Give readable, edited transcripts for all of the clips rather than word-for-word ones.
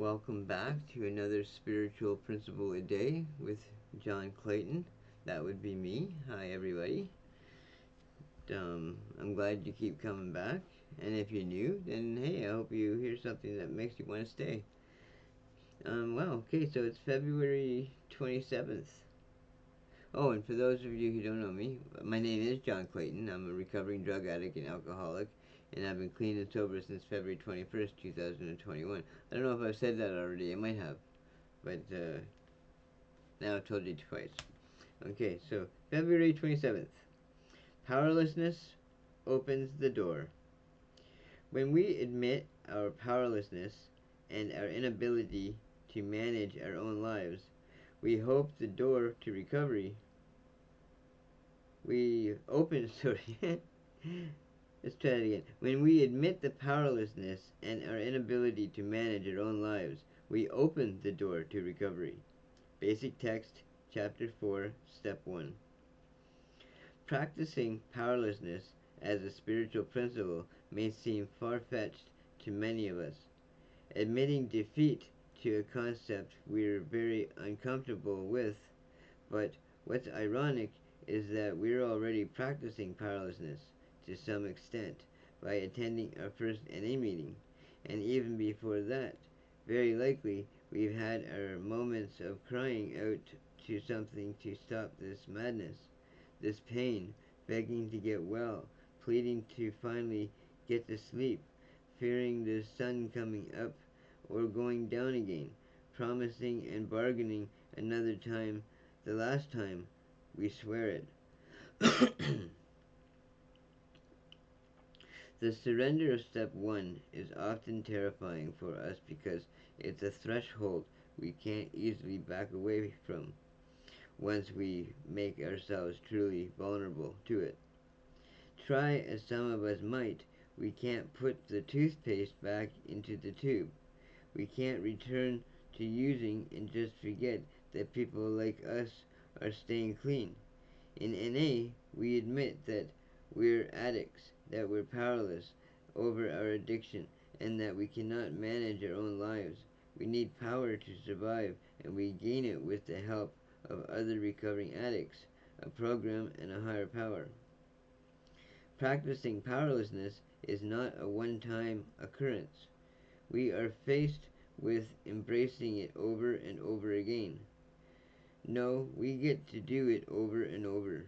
Welcome back to another spiritual principle a day with John Clayton. That would be me. Hi, everybody. I'm glad you keep coming back. And if you're new, then hey, I hope you hear something that makes you want to stay. Okay, so it's February 27th. Oh, and for those of you who don't know me, my name is John Clayton. I'm a recovering drug addict and alcoholic, and I've been clean and sober since February 21st, 2021. I don't know if I've said that already. I might have, but now I've told you twice. Okay, so February 27th. Powerlessness opens the door. When we admit our powerlessness and our inability to manage our own lives, we hope the door to recovery. We open, sorry. Let's try it again. When we admit the powerlessness and our inability to manage our own lives, we open the door to recovery. Basic text, chapter 4, step 1. Practicing powerlessness as a spiritual principle may seem far-fetched to many of us. Admitting defeat to a concept we're very uncomfortable with, but what's ironic is that we're already practicing powerlessness to some extent by attending our first NA meeting, and even before that, very likely we've had our moments of crying out to something to stop this madness, this pain, begging to get well, pleading to finally get to sleep, fearing the sun coming up or going down again, promising and bargaining another time, the last time, we swear it. The surrender of step 1 is often terrifying for us because it's a threshold we can't easily back away from once we make ourselves truly vulnerable to it. Try as some of us might, we can't put the toothpaste back into the tube. We can't return to using and just forget that people like us are staying clean. In NA, we admit that we're addicts, that we're powerless over our addiction, and that we cannot manage our own lives. We need power to survive, and we gain it with the help of other recovering addicts, a program, and a higher power. Practicing powerlessness is not a one-time occurrence. We are faced with embracing it over and over again. No, we get to do it over and over.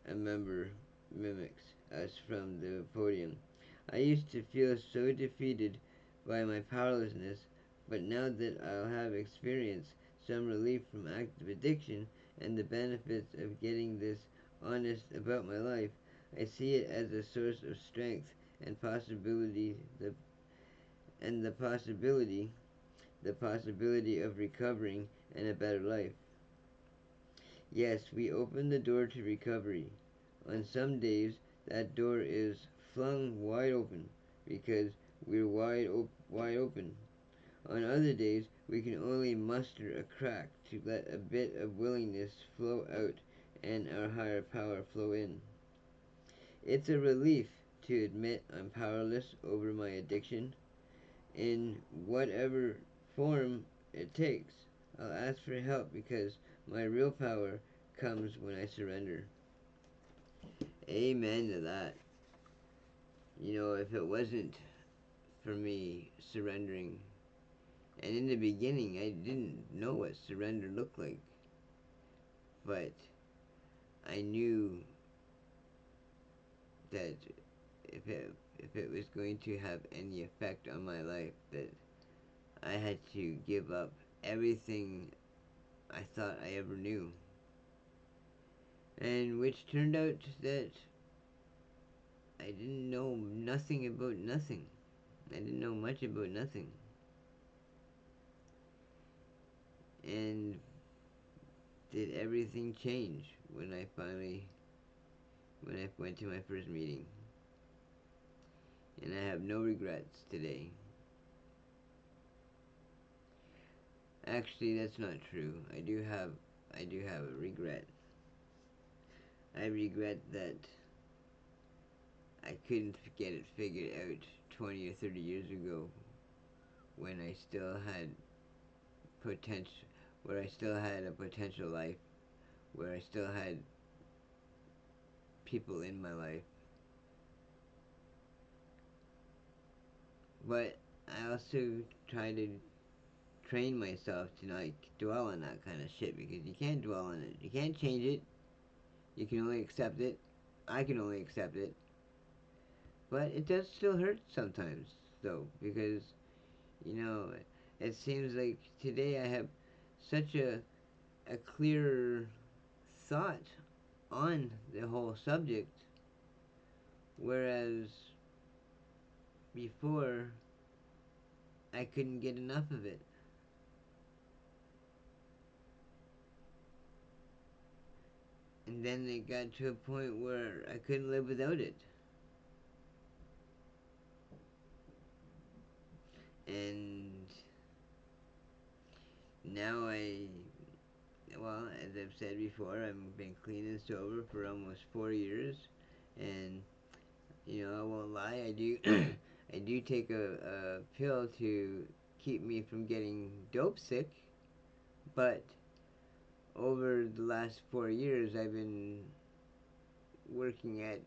A member mimics us from the podium. I used to feel so defeated by my powerlessness, but now that I'll have experienced some relief from active addiction and the benefits of getting this honest about my life, I see it as a source of strength and possibility, the possibility of recovering and a better life. Yes, we open the door to recovery. On some days, that door is flung wide open because we're wide open. On other days, we can only muster a crack to let a bit of willingness flow out and our higher power flow in. It's a relief to admit I'm powerless over my addiction in whatever form it takes. I'll ask for help because my real power comes when I surrender. Amen to that. You know, if it wasn't for me surrendering, and in the beginning I didn't know what surrender looked like, but I knew that if it was going to have any effect on my life, that I had to give up everything I thought I ever knew. And which turned out that I didn't know nothing about nothing. I didn't know much about nothing. And did everything change when I went to my first meeting. And I have no regrets today. Actually, that's not true. I do have a regret. I regret that I couldn't get it figured out 20 or 30 years ago when I still had potential, where I still had a potential life, where I still had people in my life. But I also try to train myself to not dwell on that kind of shit, because you can't dwell on it. You can't change it. You can only accept it. I can only accept it. But it does still hurt sometimes, though, because, you know, it seems like today I have such a clearer thought on the whole subject, whereas before I couldn't get enough of it. And then it got to a point where I couldn't live without it. And now well, as I've said before, I've been clean and sober for almost 4 years. And, you know, I won't lie, I do, I do take a pill to keep me from getting dope sick. But over the last 4 years, I've been working at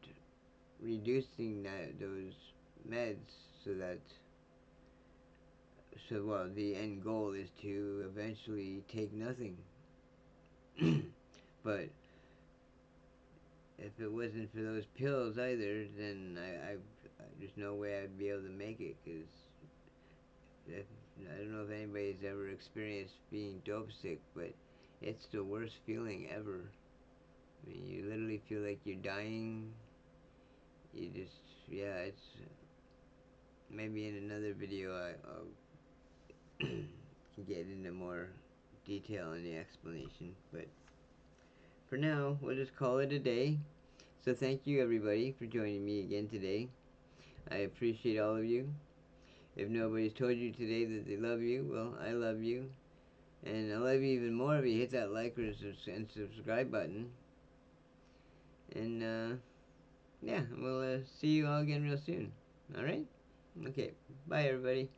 reducing those meds so that well, the end goal is to eventually take nothing. But if it wasn't for those pills either, then there's no way I'd be able to make it, because I don't know if anybody's ever experienced being dope sick, but it's the worst feeling ever. I mean, you literally feel like you're dying. You just, yeah, it's maybe in another video I'll get into more detail in the explanation, but for now, we'll just call it a day. So thank you everybody for joining me again today. I appreciate all of you. If nobody's told you today that they love you, well, I love you. And I love you even more if you hit that like and subscribe button. And yeah, we'll see you all again real soon. Alright? Okay. Bye everybody.